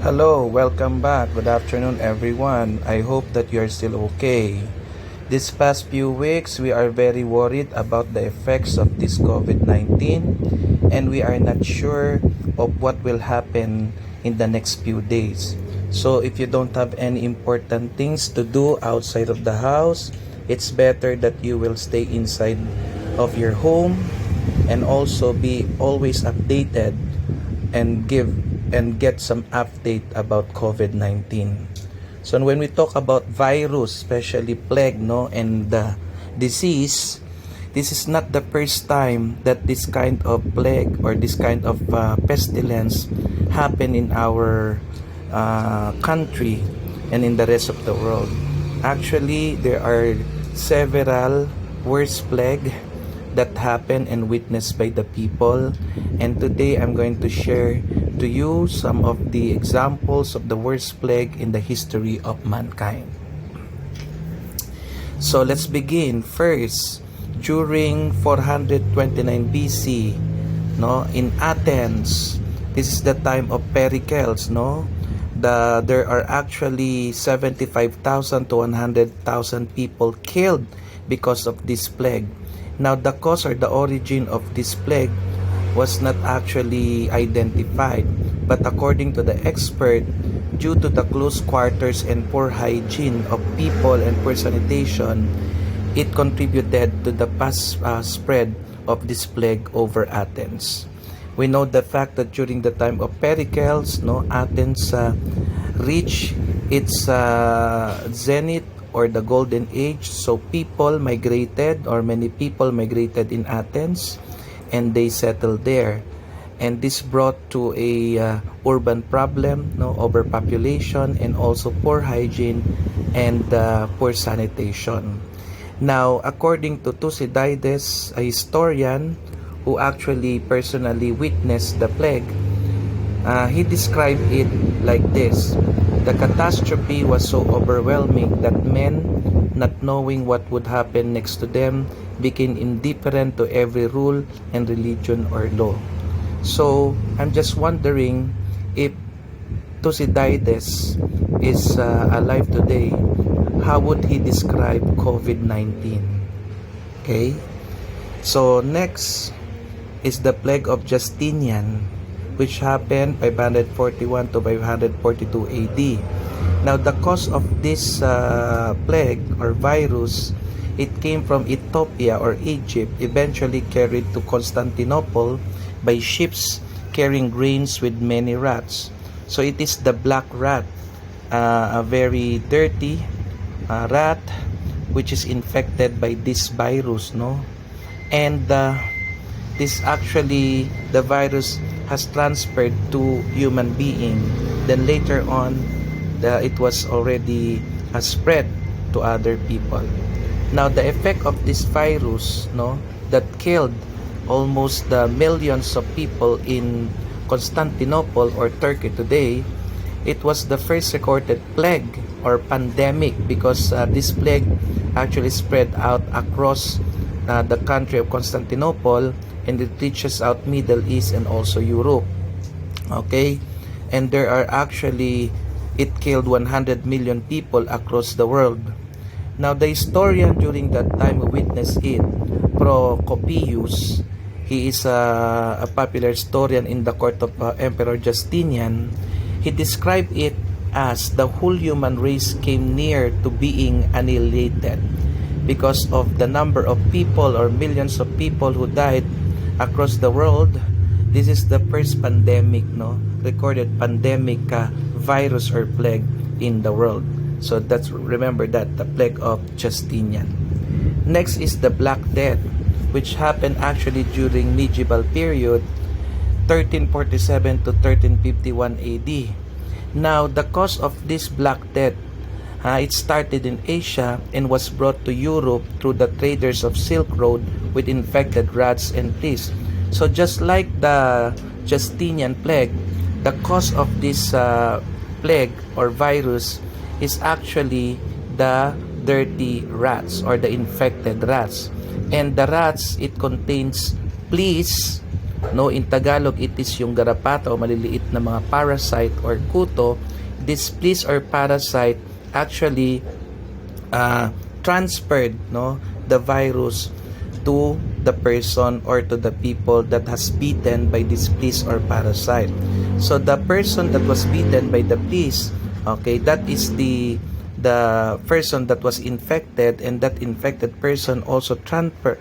Hello, welcome back. Good afternoon, everyone. I hope that you are still okay. This past few weeks, we are very worried about the effects of this COVID-19, and we are not sure of what will happen in the next few days. So if you don't have any important things to do outside of the house, it's better that you will stay inside of your home and also be always updated and get some update about COVID-19. So when we talk about virus, especially plague, and the disease, this is not the first time that this kind of plague or this kind of pestilence happen in our country and in the rest of the world. Actually, there are several worst plague that happened and witnessed by the people, and today I'm going to share to you some of the examples of the worst plague in the history of mankind. So let's begin. First, during 429 BC, in Athens, this is the time of Pericles, there are actually 75,000 to 100,000 people killed because of this plague. Now, the cause or the origin of this plague was not actually identified, but according to the expert, due to the close quarters and poor hygiene of people and poor sanitation, it contributed to the fast spread of this plague over Athens. We know the fact that during the time of Pericles, Athens reached its zenith or the golden age. So people migrated, or many people migrated in Athens, and they settled there, and this brought to a urban problem, overpopulation, and also poor hygiene and poor sanitation. Now, according to Thucydides, a historian who actually personally witnessed the plague, he described it like this: the catastrophe was so overwhelming that men, not knowing what would happen next to them, became indifferent to every rule and religion or law. So, I'm just wondering if Thucydides is alive today, how would he describe COVID-19? Okay? So, next is the plague of Justinian, which happened 541 to 542 AD. Now, the cause of this plague or virus, it came from Ethiopia or Egypt, eventually carried to Constantinople by ships carrying grains with many rats. So it is the black rat, a very dirty rat, which is infected by this virus, and this actually, the virus has transferred to human being. Then later on, it was already spread to other people. Now, the effect of this virus, that killed almost the millions of people in Constantinople or Turkey today, it was the first recorded plague or pandemic, because this plague actually spread out across the country of Constantinople, and it reaches out Middle East and also Europe. Okay? And there are actually, it killed 100 million people across the world. Now, the historian during that time who witnessed it, Procopius, he is a popular historian in the court of Emperor Justinian. He described it as the whole human race came near to being annihilated because of the number of people or millions of people who died across the world. This is the first pandemic, recorded pandemic virus or plague in the world. So that's, remember that, the plague of Justinian. Next is the Black Death, which happened actually during medieval period, 1347 to 1351 AD. Now, the cause of this Black Death, it started in Asia and was brought to Europe through the traders of Silk Road with infected rats and fleas. So just like the Justinian plague, the cause of this plague or virus is actually the dirty rats or the infected rats. And the rats, it contains fleas no, in Tagalog it is yung garapata o maliliit na mga parasite or kuto. This fleas or parasite actually transferred, no, the virus to the person or to the people that has bitten by this fleas or parasite. So the person that was bitten by the fleas, okay, that is the person that was infected, and that infected person also transferred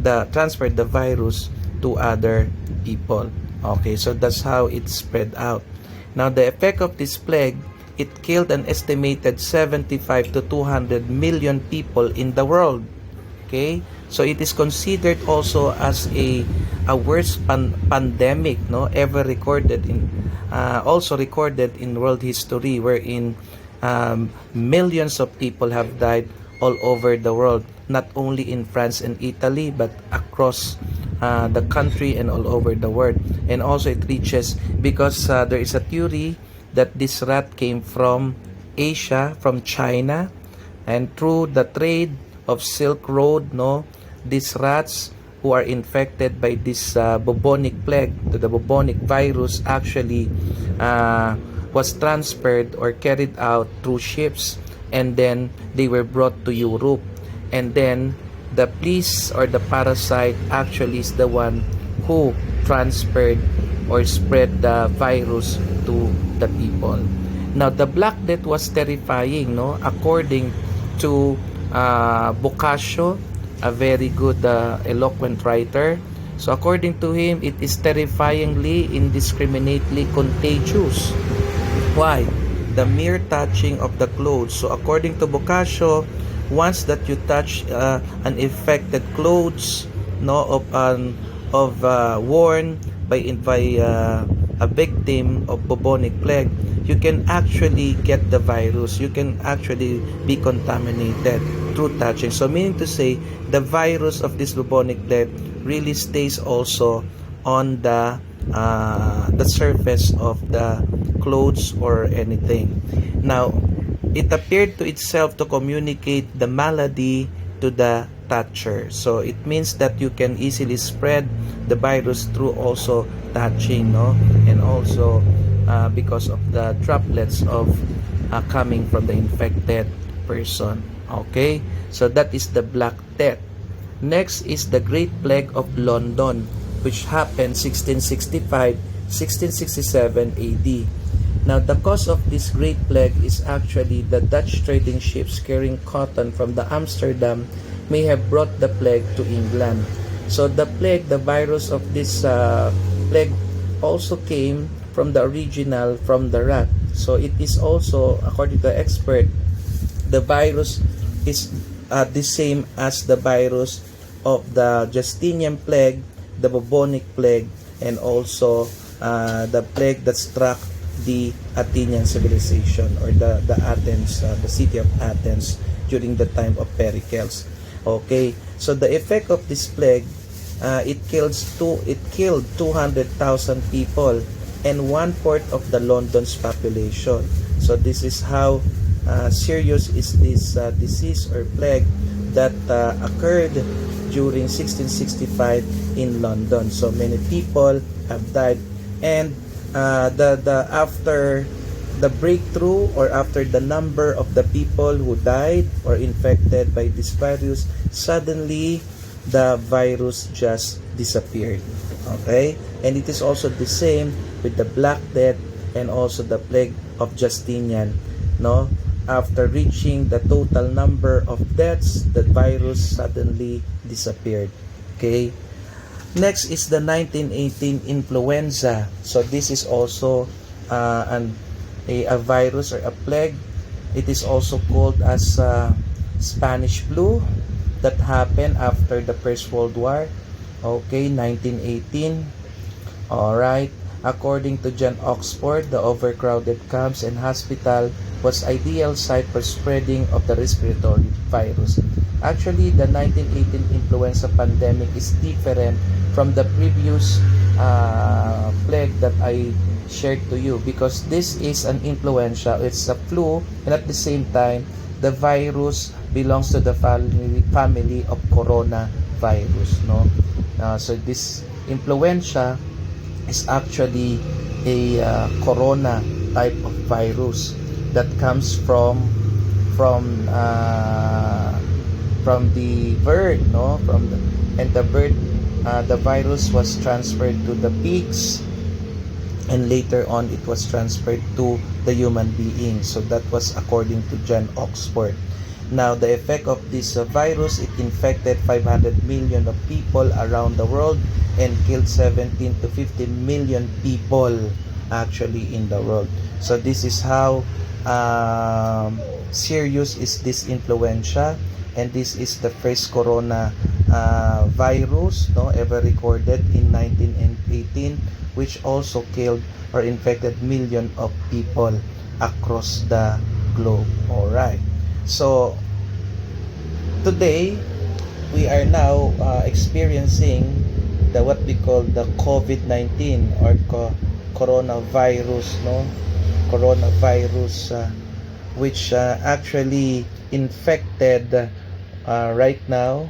the virus to other people. Okay, so that's how it spread out. Now the effect of this plague, it killed an estimated 75 to 200 million people in the world. Okay, so it is considered also as a worst pandemic, no, ever recorded in also recorded in world history, wherein millions of people have died all over the world, not only in France and Italy but across the country and all over the world. And also it reaches, because there is a theory that this rat came from Asia, from China, and through the trade of Silk Road, no, these rats who are infected by this bubonic plague, the bubonic virus, actually was transferred or carried out through ships, and then they were brought to Europe, and then the fleas or the parasite actually is the one who transferred or spread the virus to the people. Now the Black Death was terrifying, no, according to Boccaccio, a very good eloquent writer. So according to him, it is terrifyingly, indiscriminately contagious. Why? The mere touching of the clothes. So according to Boccaccio, once that you touch an infected clothes, no, of worn by a victim of bubonic plague, you can actually get the virus. You can actually be contaminated through touching. So meaning to say, the virus of this bubonic plague really stays also on the surface of the clothes or anything. Now, it appeared to itself to communicate the malady to the toucher. So it means that you can easily spread the virus through also touching, no, and also because of the droplets of coming from the infected person. Okay, so that is the Black Death. Next is the Great Plague of London, which happened 1665, 1667 AD. Now, the cause of this Great Plague is actually the Dutch trading ships carrying cotton from the Amsterdam may have brought the plague to England. So the plague, the virus of this plague also came from the original, from the rat. So it is also, according to the expert, the virus is the same as the virus of the Justinian plague, the bubonic plague, and also the plague that struck the Athenian civilization, or the Athens, the city of Athens during the time of Pericles. Okay, so the effect of this plague, it killed 200,000 people and 1/4 of the London's population. So this is how serious is this disease or plague that occurred during 1665 in London. So many people have died, and after the breakthrough, or after the number of the people who died or infected by this virus, suddenly the virus just disappeared. Okay, and it is also the same with the Black Death and also the plague of Justinian, no, after reaching the total number of deaths, the virus suddenly disappeared. Okay, next is the 1918 influenza. So this is also a virus or a plague. It is also called as Spanish flu, that happened after the First World War. Okay, 1918. Alright, according to John Oxford, the overcrowded camps and hospital was ideal site for spreading of the respiratory virus. Actually, the 1918 influenza pandemic is different from the previous plague that I shared to you, because this is an influenza, it's a flu, and at the same time, the virus belongs to the family of coronavirus, no? So this influenza is actually a corona type of virus that comes from uh, from the bird, no, and the bird, the virus was transferred to the pigs, and later on it was transferred to the human being. So that was according to John Oxford. Now the effect of this virus, it infected 500 million of people around the world and killed 17 to 50 million people actually in the world. So this is how serious is this influenza, and this is the first corona virus, no, ever recorded in 1918, which also killed or infected millions of people across the globe. All right. So today we are now experiencing the what we call the COVID-19 or coronavirus, no, coronavirus, which actually infected right now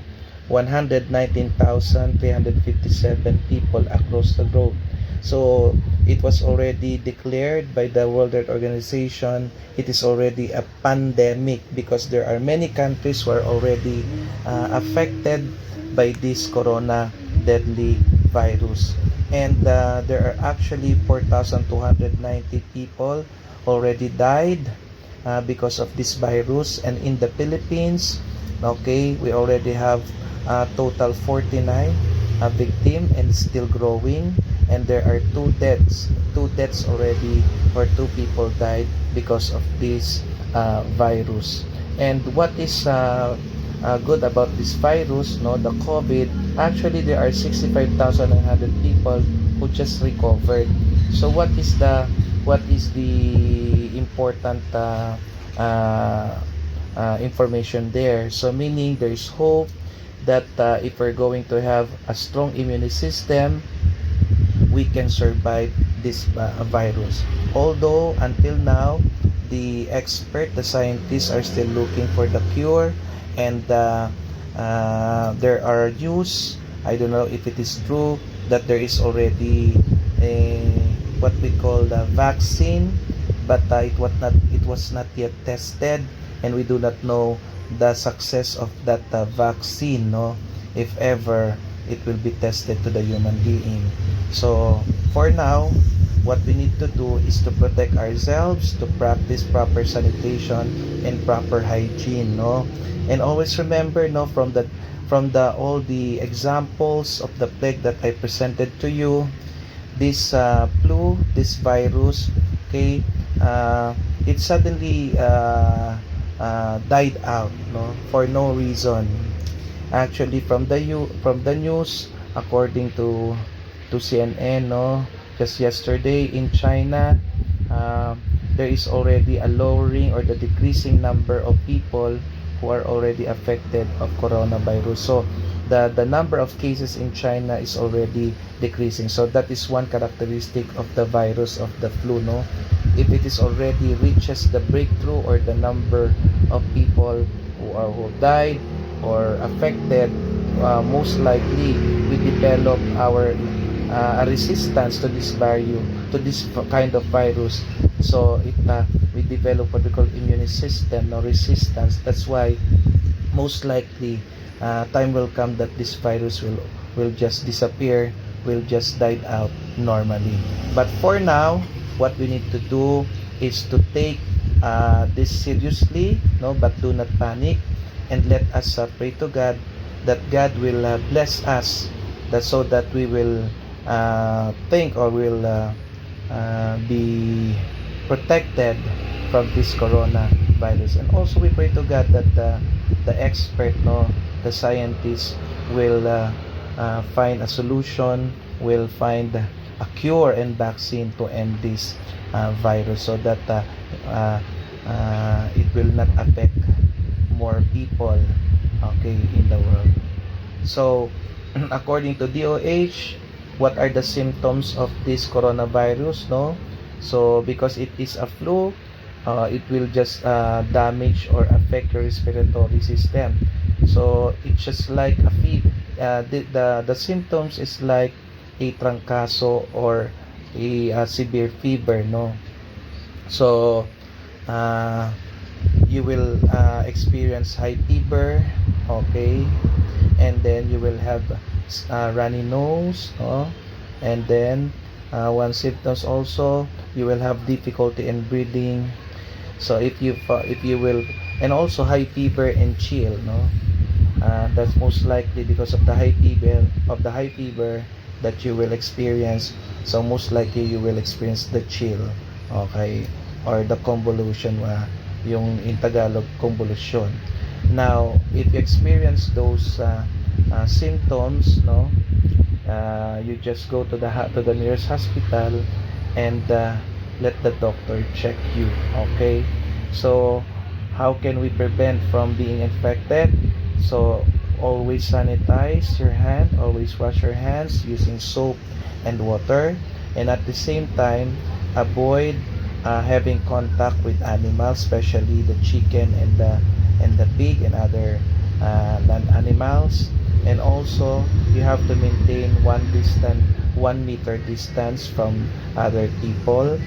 119,357 people across the globe. So it was already declared by the World Health Organization. It is already a pandemic because there are many countries who are already affected by this corona deadly virus. And there are actually 4,290 people already died because of this virus. And in the Philippines, okay, we already have total 49 victim and still growing, and there are two deaths already, or two people died because of this virus. And what is good about this virus, no, the COVID, actually there are 65,900 people who just recovered. So what is the important information there? So meaning there is hope that if we're going to have a strong immune system, we can survive this virus. Although until now, the scientists are still looking for the cure, and there are news, I don't know if it is true, that there is already a what we call the vaccine, but it was not yet tested, and we do not know the success of that vaccine, no, if ever it will be tested to the human being. So for now, what we need to do is to protect ourselves, to practice proper sanitation and proper hygiene, no. And always remember, no, from the all the examples of the plague that I presented to you, this flu, this virus, okay, it suddenly died out, no, for no reason. Actually, from the news, according to CNN, no, just yesterday in China, there is already a lowering or the decreasing number of people who are already affected of coronavirus. So the number of cases in China is already decreasing. So that is one characteristic of the virus of the flu, no. If it is already reaches the breakthrough or the number of people who died or affected, most likely we develop our a resistance to this kind of virus. So we develop what we call immune system, no, resistance. That's why most likely time will come that this virus will just disappear, will just die out normally. But for now, what we need to do is to take this seriously, no, but do not panic, and let us pray to God that God will bless us, so that we will think or will be protected from this coronavirus. And also we pray to God that the expert, no, the scientists will find a solution, will find a cure and vaccine to end this virus, so that it will not affect more people, okay, in the world. So according to DOH, what are the symptoms of this coronavirus, no? So because it is a flu, it will just damage or affect your respiratory system. So it's just like a fever. The symptoms is like a trangkaso or a severe fever, no? So uh, you will experience high fever, okay, and then you will have runny nose, no? And then one symptoms also, you will have difficulty in breathing. So if you will, and also high fever and chill, no? That's most likely because of the high fever that you will experience. So most likely you will experience the chill, okay, or the convolution, yung in Tagalog convolution. Now if you experience those symptoms, no, you just go to the nearest hospital and let the doctor check you, okay. So how can we prevent from being infected? So always sanitize your hand, always wash your hands using soap and water, and at the same time avoid having contact with animals, especially the chicken and the pig and other land animals. And also you have to maintain 1 meter distance from other people,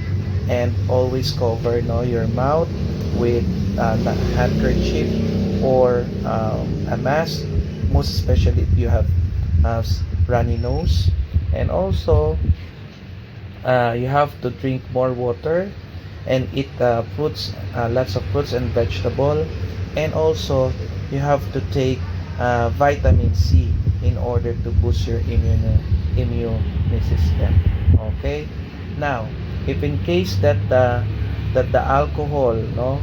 and always cover, no, your mouth with a handkerchief or a mask, most especially if you have runny nose. And also you have to drink more water and eat fruits, lots of fruits and vegetable. And also you have to take vitamin C in order to boost your immune system, okay. Now if in case that the alcohol, no,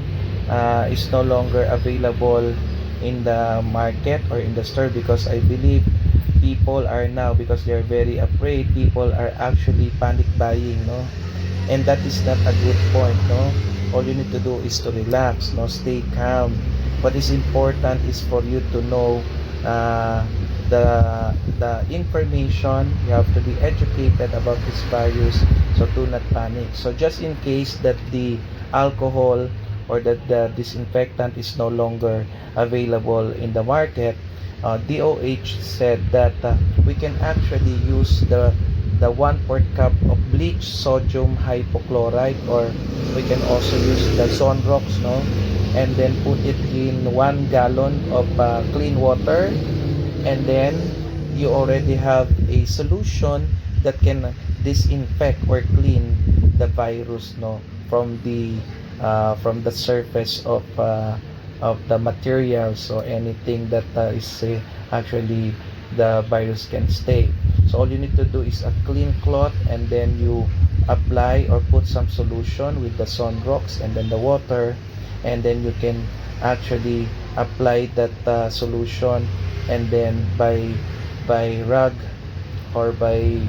is no longer available in the market or in the store, because I believe people are now, because they are very afraid, people are actually panic buying, no, and that is not a good point, no. All you need to do is to relax, no, stay calm. What is important is for you to know the information. You have to be educated about this virus, so do not panic. So just in case that the alcohol or that the disinfectant is no longer available in the market, DOH said that we can actually use the 1/4 cup of bleach sodium hypochlorite, or we can also use the Zonrox, no, and then put it in 1 gallon of clean water, and then you already have a solution that can disinfect or clean the virus, no, from the surface of the materials or anything that is actually the virus can stay. So all you need to do is a clean cloth, and then you apply or put some solution with the Sunrox and then the water, and then you can actually apply that solution, and then by rug or by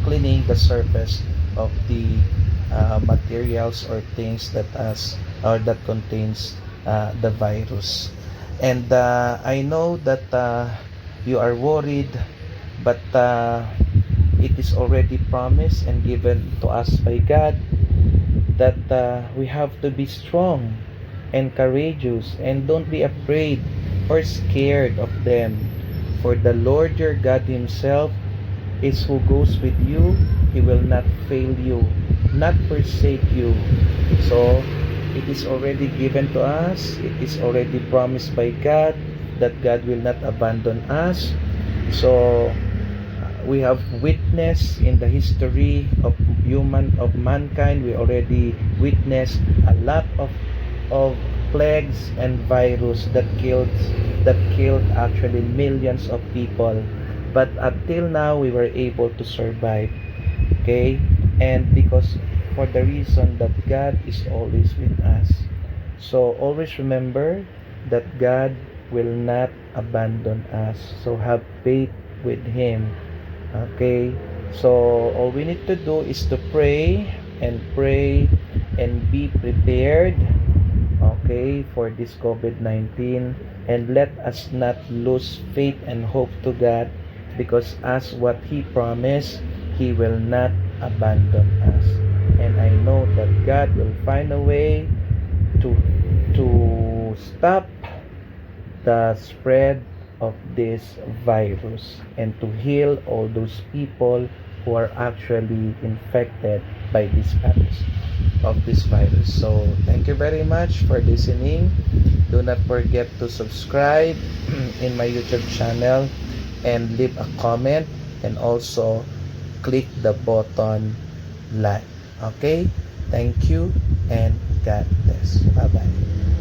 cleaning the surface of the materials or things that contains the virus. And I know that you are worried, but it is already promised and given to us by God that we have to be strong and courageous, and don't be afraid or scared of them. For the Lord your God himself is who goes with you. He will not fail you, not forsake you. So it is already given to us. It is already promised by God that God will not abandon us. So we have witnessed in the history of mankind, we already witnessed a lot of plagues and virus that killed actually millions of people, but until now we were able to survive, okay. And because for the reason that God is always with us. So always remember that God will not abandon us, so have faith with him, okay. So all we need to do is to pray and be prepared, okay, for this COVID-19, and let us not lose faith and hope to God, because as what he promised, he will not abandon us. And I know that God will find a way to stop the spread of this virus and to heal all those people who are actually infected by this virus. So thank you very much for listening. Do not forget to subscribe in my YouTube channel and leave a comment, and also click the button like. Okay? Thank you and God bless. Bye bye.